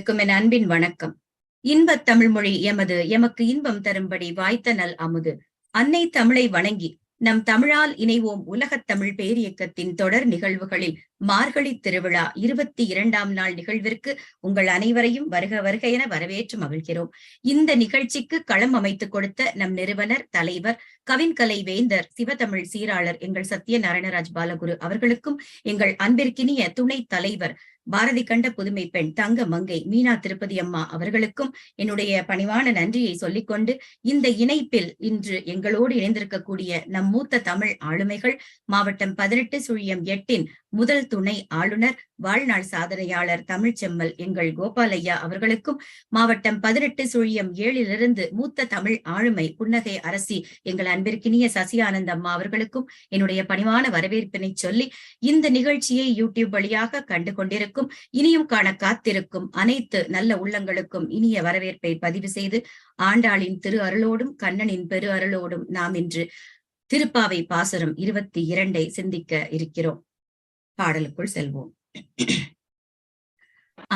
என் அன்பின் வணக்கம். இன்பத் தமிழ்மொழி எமக்கு இன்பம் தரும்படி வாய்த்த நல் அமுது. அன்னை தமிழை வணங்கி நம் தமிழால் இணைவோம் உலகத் தமிழ் பேரியக்கத்தின் தொடர் நிகழ்வுகளில் மார்கழி திருவிழா 22ஆம் நாள் நிகழ்விற்கு உங்கள் அனைவரையும் வருக வருக என வரவேற்று மகிழ்கிறோம். இந்த நிகழ்ச்சிக்கு களம் அமைத்துக் கொடுத்த நம் நிறுவனர், தலைவர், கவின்கலை வேந்தர், சிவதமிழ் சீராளர் எங்கள் சத்யநாராயணராஜ் பாலகுரு அவர்களுக்கும், எங்கள் அன்பிற்கினிய துணை தலைவர் பாரதி கண்ட புதுமை பெண் தங்க மங்கை மீனா திருப்பதி அம்மா அவர்களுக்கும் என்னுடைய பணிவான நன்றியை சொல்லிக்கொண்டு, இந்த இணைப்பில் இன்று எங்களோடு இணைந்திருக்கக்கூடிய நம் மூத்த தமிழ் ஆளுமைகள், மாவட்டம் 18/8 முதல் துணை ஆளுநர், வாழ்நாள் சாதனையாளர் தமிழ்ச்செம்மல் எங்கள் கோபாலையா அவர்களுக்கும், மாவட்டம் 18/7 மூத்த தமிழ் ஆளுமை புன்னகை அரசி எங்கள் அன்பிற்கினிய சசி ஆனந்த் அம்மா அவர்களுக்கும் என்னுடைய பணிவான வரவேற்பினை சொல்லி, இந்த நிகழ்ச்சியை யூடியூப் வழியாக கண்டு கொண்டிருக்கும், இனியும் காண காத்திருக்கும் அனைத்து நல்ல உள்ளங்களுக்கும் இனிய வரவேற்பை பதிவு செய்து, ஆண்டாளின் திரு அருளோடும் கண்ணனின் பெரு அருளோடும் நாம் இன்று திருப்பாவை பாசுரம் 22 சிந்திக்க இருக்கிறோம். பாடலுக்குள் செல்வோம்.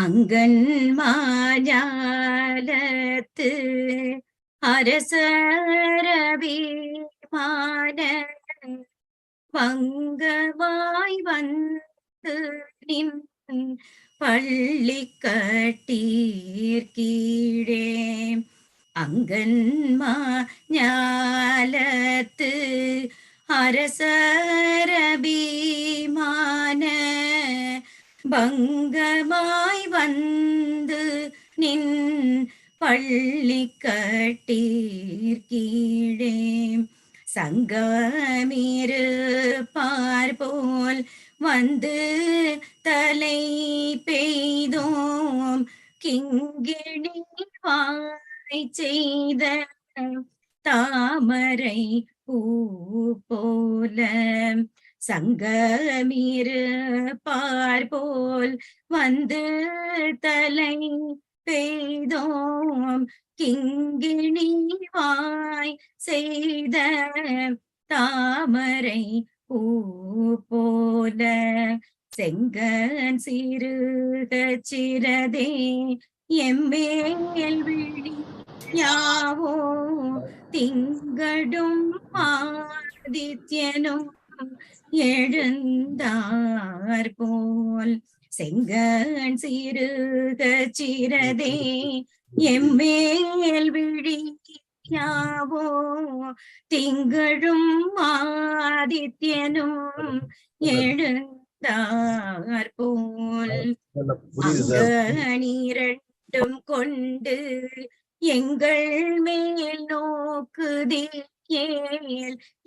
அங்கன் மாஞாலத்து அரசரபிமான வங்கமாய் வந்து நின் பள்ளி கட்டீர் கீழே, அங்கன்மா ஞாலத்து அரசரபிமான பங்கமாய் வந்து நின் பள்ளி கட்டீர் கீழே, சங்கமிரு பார்போல் வந்து தலை பெய்தோம் கிங்கிணி வாய் செய்த தாமரை பூ போல, சங்கமிரு பார்போல் வந்து தலை பெய்தோம் கிங்கிணி வாய் செய்த தாமரை பூ போல, செங்கன் சிறுக சிறதே எம்மேல் விழி யாவோ திங்கடும் ஆதித்யனும் எழுந்தார் போல், செங்கன் சிறுக சிறதே எம்மேல் விழி யாவோ திங்களும் ஆதித்யனும் எழுந்தார் போல், அங்கனிரண்டும் கொண்டு எங்கள் மேல் நோக்குதேல்,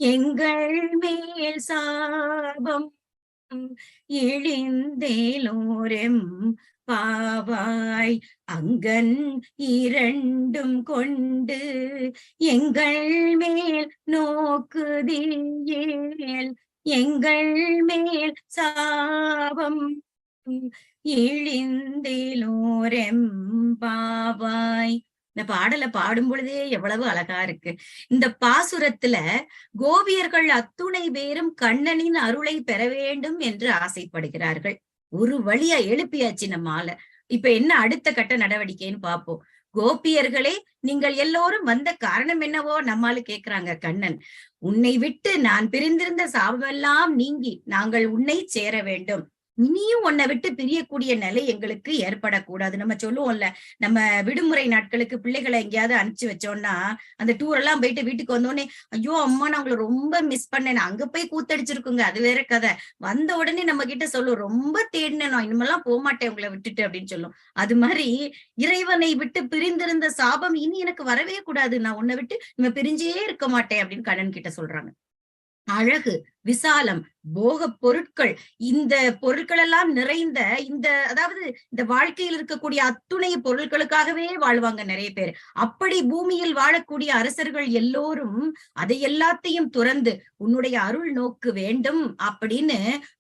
எங்கள் மேல் சாபம் இழிந்தேலோரெம் பாவாய், அங்கன் இரண்டும் கொண்டு எங்கள் மேல் நோக்குதேல், எங்கள் மேல் சாபம் இழிந்தேலோரெம் பாவாய். இந்த பாடலை பாடும் பொழுதே எவ்வளவு அழகா இருக்கு. இந்த பாசுரத்துல கோபியர்கள் அத்துணை பேரும் கண்ணனின் அருளை பெற வேண்டும் என்று ஆசைப்படுகிறார்கள். ஒரு வழியா எழுப்பியாச்சு நம்ம ஆள. இப்ப என்ன அடுத்த கட்ட நடவடிக்கைன்னு பாப்போம். கோபியர்களே, நீங்கள் எல்லோரும் வந்த காரணம் என்னவோ நம்மால கேக்குறாங்க. கண்ணன், உன்னை விட்டு நான் பிரிந்திருந்த சாபமெல்லாம் நீங்கி நாங்கள் உன்னை சேர வேண்டும், இனியும் உன்னை விட்டு பிரியக்கூடிய நிலை எங்களுக்கு ஏற்படக்கூடாது. நம்ம சொல்லுவோம்ல, நம்ம விடுமுறை நாட்களுக்கு பிள்ளைகளை எங்கேயாவது அனுப்பிச்சு வச்சோம்னா, அந்த டூர் எல்லாம் போயிட்டு வீட்டுக்கு வந்தோடனே, ஐயோ அம்மா நான் உங்களை ரொம்ப மிஸ் பண்ணேன், அங்க போய் கூத்தடிச்சிருக்குங்க, அது வேற கதை. வந்த உடனே நம்ம கிட்ட சொல்லும், ரொம்ப தேடினேன், நான் இனிமெல்லாம் போகமாட்டேன் உங்களை விட்டுட்டு அப்படின்னு சொல்லும். அது மாதிரி இறைவனை விட்டு பிரிந்திருந்த சாபம் இனி எனக்கு வரவே கூடாது, நான் உன்னை விட்டு நம்ம பிரிஞ்சே இருக்க மாட்டேன் அப்படின்னு கண்ணன் கிட்ட சொல்றாங்க. அழகு, விசாலம், போக பொருட்கள், இந்த பொருட்கள் எல்லாம் நிறைந்த அதாவது இந்த வாழ்க்கையில் இருக்கக்கூடிய அத்துணை பொருட்களுக்காகவே வாழ்வாங்க நிறைய பேர். அப்படி பூமியில் வாழக்கூடிய அரசர்கள் எல்லோரும் அதை எல்லாத்தையும் துறந்து உன்னுடைய அருள் நோக்கு வேண்டும் அப்படின்னு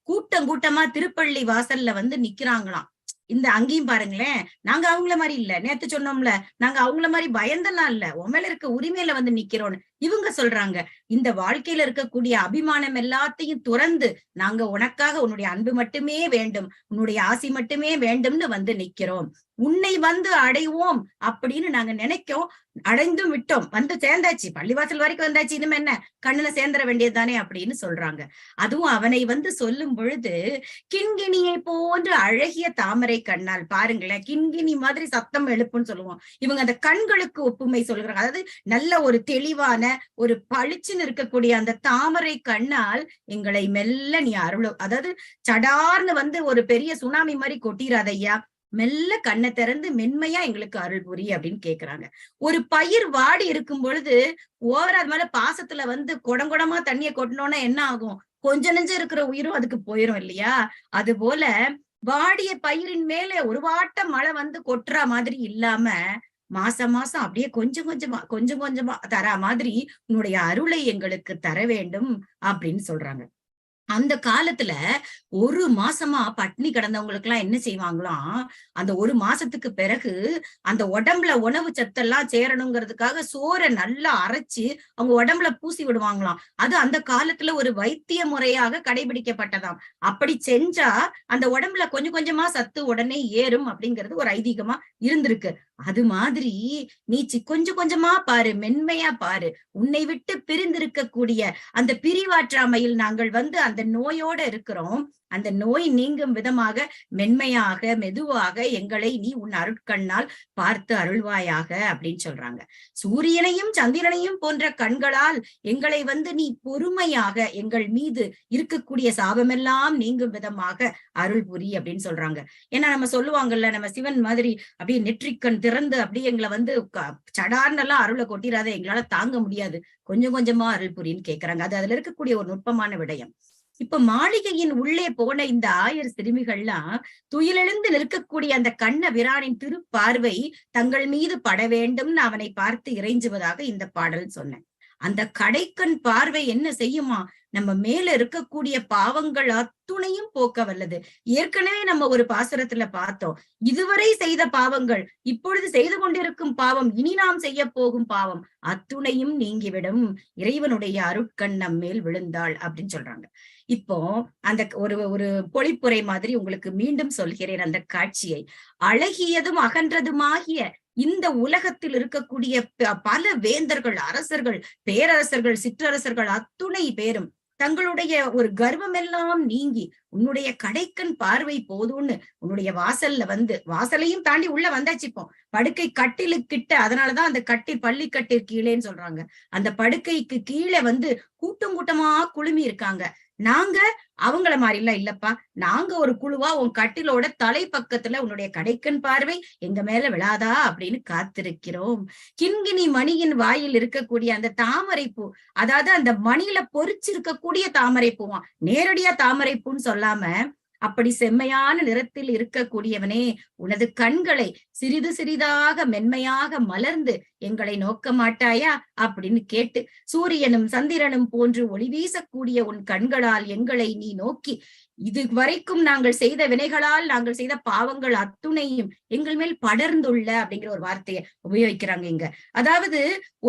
கூட்டம் கூட்டமா திருப்பள்ளி வாசல்ல வந்து நிக்கிறாங்களாம். இந்த அங்கேயும் பாருங்களேன், நாங்க அவங்கள மாதிரி இல்ல, நேத்து சொன்னோம்ல, நாங்க அவங்கள மாதிரி பயந்தெல்லாம் இல்ல, உன் மேல இருக்க உரிமையில வந்து நிக்கிறோன்னு. இவங்க சொல்றாங்க, இந்த வாழ்க்கையில இருக்கக்கூடிய அபிமானம் எல்லாத்தையும் துறந்து நாங்க உனக்காக உன்னுடைய அன்பு மட்டுமே வேண்டும், உன்னுடைய ஆசி மட்டுமே வேண்டும்னு வந்து நிக்கிறோம். உன்னை வந்து அடைவோம் அப்படின்னு நாங்க நினைக்கோம், அடைந்தும் விட்டோம், வந்து சேர்ந்தாச்சு, பள்ளிவாசல் வரைக்கும் வந்தாச்சு, இனிமே என்ன கண்ணுல சேர்ந்துட வேண்டியதுதானே அப்படின்னு சொல்றாங்க. அதுவும் அவனை வந்து சொல்லும் பொழுது, கிண்கிணியை போன்று அழகிய தாமரை கண்ணால், பாருங்களேன், கிண்கிணி மாதிரி சத்தம் எழுப்புன்னு சொல்லுவோம். இவங்க அந்த கண்களுக்கு ஒப்புமை சொல்கிறாங்க. அதாவது நல்ல ஒரு தெளிவான ஒரு பளிச்சுன்னு இருக்கக்கூடிய அந்த தாமரை கண்ணால் எங்களை மெல்ல நீ அருளும். அதாவது சடார்னு வந்து ஒரு பெரிய சுனாமி மாதிரி கொட்டிராதையா, மெல்ல கண்ணை திறந்து மென்மையா எங்களுக்கு அருள் புரி அப்படின்னு கேக்குறாங்க. ஒரு பயிர் வாடி இருக்கும் பொழுது ஓவரா அது மேல பாசத்துல வந்து குடங்குடமா தண்ணிய கொட்டினோன்னா என்ன ஆகும்? கொஞ்ச நெஞ்சு இருக்கிற உயிரும் அதுக்கு போயிரும் இல்லையா? அது போல வாடிய பயிரின் மேல ஒரு வாட்ட மழை வந்து கொட்டுற மாதிரி இல்லாம, மாசம் மாசம் அப்படியே கொஞ்சம் கொஞ்சமா கொஞ்சம் கொஞ்சமா தரா மாதிரி உன்னுடைய அருளை எங்களுக்கு தர வேண்டும் அப்படின்னு சொல்றாங்க. அந்த காலத்துல 1 மாசமா பட்னி கிடந்தவங்களுக்கு எல்லாம் என்ன செய்வாங்களாம், அந்த 1 மாசத்துக்கு பிறகு அந்த உடம்புல உணவு சத்தெல்லாம் சேரணுங்கிறதுக்காக சோற நல்லா அரைச்சு அவங்க உடம்புல பூசி விடுவாங்களாம். அது அந்த காலத்துல ஒரு வைத்திய முறையாக கடைபிடிக்கப்பட்டதாம். அப்படி செஞ்சா அந்த உடம்புல கொஞ்சம் கொஞ்சமா சத்து உடனே ஏறும் அப்படிங்கிறது ஒரு ஐதீகமா இருந்திருக்கு. அது மாதிரி நீ கொஞ்சம் கொஞ்சமா பாரு, மென்மையா பாரு, உன்னை விட்டு பிரிந்திருக்கக்கூடிய அந்த பிரிவாற்றாமையில் நாங்கள் வந்து அந்த நோயோட இருக்கிறோம். அந்த நோய் நீங்கும் விதமாக மென்மையாக மெதுவாக எங்களை நீ உன் அருட்கண்ணால் பார்த்து அருள்வாயாக அப்படின்னு சொல்றாங்க. சூரியனையும் சந்திரனையும் போன்ற கண்களால் எங்களை வந்து நீ பொறுமையாக எங்கள் மீது இருக்கக்கூடிய சாபமெல்லாம் நீங்கும் விதமாக அருள் புரி அப்படின்னு சொல்றாங்க. ஏன்னா நம்ம சொல்லுவாங்கல்ல, நம்ம சிவன் மாதிரி அப்படியே நெற்றிக்கண் திறந்து அப்படியே எங்களை வந்து சடார்னெல்லாம் அருளை கொட்டிராத, எங்களால தாங்க முடியாது, கொஞ்சம் கொஞ்சமா அருள் புரின்னு கேக்குறாங்க. அது அதுல இருக்கக்கூடிய ஒரு நுட்பமான விடயம். இப்ப மாளிகையின் உள்ளே போன இந்த 1000 சிறுமிகள்லாம் துயிலெழுந்து நிற்கக்கூடிய அந்த கண்ண விரானின் திருப்பார்வை தங்கள் மீது பட வேண்டும்னு அவனை பார்த்து இறைஞ்சுவதாக இந்த பாடல் சொன்னேன். அந்த கடைக்கண் பார்வை என்ன செய்யுமா, நம்ம மேல இருக்கக்கூடிய பாவங்கள் அத்துணையும் போக்க வல்லது. ஏற்கனவே நம்ம ஒரு பாசுரத்துல பார்த்தோம், இதுவரை செய்த பாவங்கள், இப்பொழுது செய்து கொண்டிருக்கும் பாவம், இனி நாம் செய்ய போகும் பாவம் அத்துணையும் நீங்கிவிடும், இறைவனுடைய அருட்கண் நம் மேல் விழுந்தாள் அப்படின்னு சொல்றாங்க. இப்போ அந்த ஒரு ஒரு பொழிப்புரை மாதிரி உங்களுக்கு மீண்டும் சொல்கிறேன் அந்த காட்சியை. அழகியதும் அகன்றதுமாகிய இந்த உலகத்தில் இருக்கக்கூடிய பல வேந்தர்கள், அரசர்கள், பேரரசர்கள், சிற்றரசர்கள் அத்துணை பேரும் தங்களுடைய ஒரு கர்வம் எல்லாம் நீங்கி உன்னுடைய கடைக்கண் பார்வை போதும்னு உன்னுடைய வாசல்ல வந்து, வாசலையும் தாண்டி உள்ள வந்தாச்சுப்போம், படுக்கை கட்டிலுக்கிட்ட, அதனாலதான் அந்த கட்டில் பள்ளிக்கட்டில் கீழேன்னு சொல்றாங்க. அந்த படுக்கைக்கு கீழே வந்து கூட்டம் கூட்டமா குழுமி இருக்காங்க. நாங்க அவங்கள மாதிரி எல்லாம் இல்லப்பா, நாங்க ஒரு குழுவா உன் கட்டிலோட தலை பக்கத்துல உன்னுடைய கடைக்கண் பார்வை எங்க மேல விழாதா அப்படின்னு காத்திருக்கிறோம். கிண்கிணி மணியின் வாயில் இருக்கக்கூடிய அந்த தாமரை பூ, அதாவது அந்த மணியில பொறிச்சிருக்கக்கூடிய தாமரை பூவான், நேரடியா தாமரை பூன்னு சொல்லாம அப்படி செம்மையான நிறத்தில் இருக்கக்கூடியவனே, உனது கண்களை சிறிது சிறிதாக மென்மையாக மலர்ந்து எங்களை நோக்க மாட்டாயா அப்படின்னு கேட்டு, சூரியனும் சந்திரனும் போன்று ஒளி வீசக்கூடிய உன் கண்களால் எங்களை நீ நோக்கி, இது வரைக்கும் நாங்கள் செய்த வினைகளால் நாங்கள் செய்த பாவங்கள் அத்துணையும் எங்கள் மேல் படர்ந்துள்ள அப்படிங்கிற ஒரு வார்த்தையை உபயோகிக்கிறாங்க இங்க. அதாவது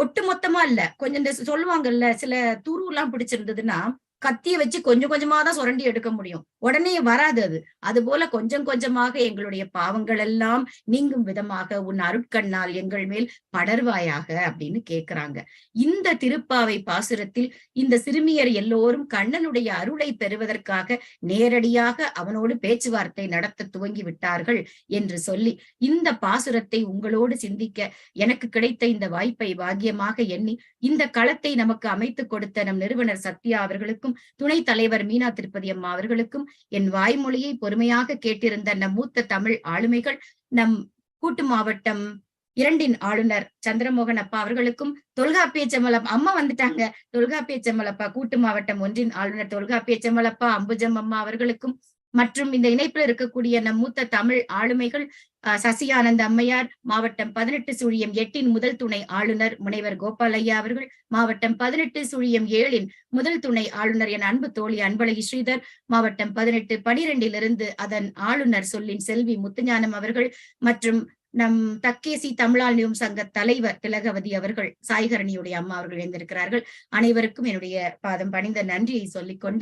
ஒட்டு மொத்தமா இல்ல, கொஞ்சம் சொல்லுவாங்கல்ல, சில துரு எல்லாம் பிடிச்சிருந்ததுன்னா கத்திய வச்சு கொஞ்சம் கொஞ்சமா தான் சுரண்டி எடுக்க முடியும், உடனே வராது அது. அது போல கொஞ்சம் கொஞ்சமாக எங்களுடைய பாவங்கள் எல்லாம் நீங்கும் விதமாக உன் அருட்கண்ணால் எங்கள் மேல் படர்வாயாக அப்படின்னு கேக்குறாங்க. இந்த திருப்பாவை பாசுரத்தில் இந்த சிறுமியர் எல்லோரும் கண்ணனுடைய அருளை பெறுவதற்காக நேரடியாக அவனோடு பேச்சுவார்த்தை நடத்த துவங்கி விட்டார்கள் என்று சொல்லி, இந்த பாசுரத்தை உங்களோடு சிந்திக்க எனக்கு கிடைத்த இந்த வாய்ப்பை பாக்கியமாக எண்ணி, இந்த களத்தை நமக்கு அமைத்துக் கொடுத்த நம் நிறுவனர் சத்யா அவர்களுக்கும், துணைத் தலைவர் மீனா திருப்பதி அம்மா அவர்களுக்கும், என் வாய்மொழியை பொறுமையாக கேட்டிருந்த நம் மூத்த தமிழ் ஆளுமைகள், நம் கூட்டு மாவட்டம் 2 ஆளுநர் சந்திரமோகன் அப்பா அவர்களுக்கும், தொல்காப்பிய செம்மலப்பா அம்மா வந்துட்டாங்க, தொல்காப்பிய செம்மலப்பா கூட்டு மாவட்டம் 1 ஆளுநர் தொல்காப்பிய செம்மலப்பா அம்புஜம் அம்மா அவர்களுக்கும், மற்றும் இந்த இணைப்புல இருக்கக்கூடிய நம் மூத்த தமிழ் ஆளுமைகள் சசியானந்த அம்மையார், மாவட்டம் 18/8 முதல் துணை ஆளுநர் முனைவர் கோபாலையா அவர்கள், மாவட்டம் 18/7 முதல் துணை ஆளுநர் என் அன்பு தோழி அன்பழகி ஸ்ரீதர், மாவட்டம் 18/12 அதன் ஆளுநர் சொல்லின் செல்வி முத்துஞானம் அவர்கள், மற்றும் நம் தக்கேசி தமிழாளியும் சங்க தலைவர் திலகவதி அவர்கள், சாய்கரணியுடைய அம்மா அவர்கள் எழுந்திருக்கிறார்கள். அனைவருக்கும் என்னுடைய பாதம் பணிந்த நன்றியை சொல்லிக்கொண்டு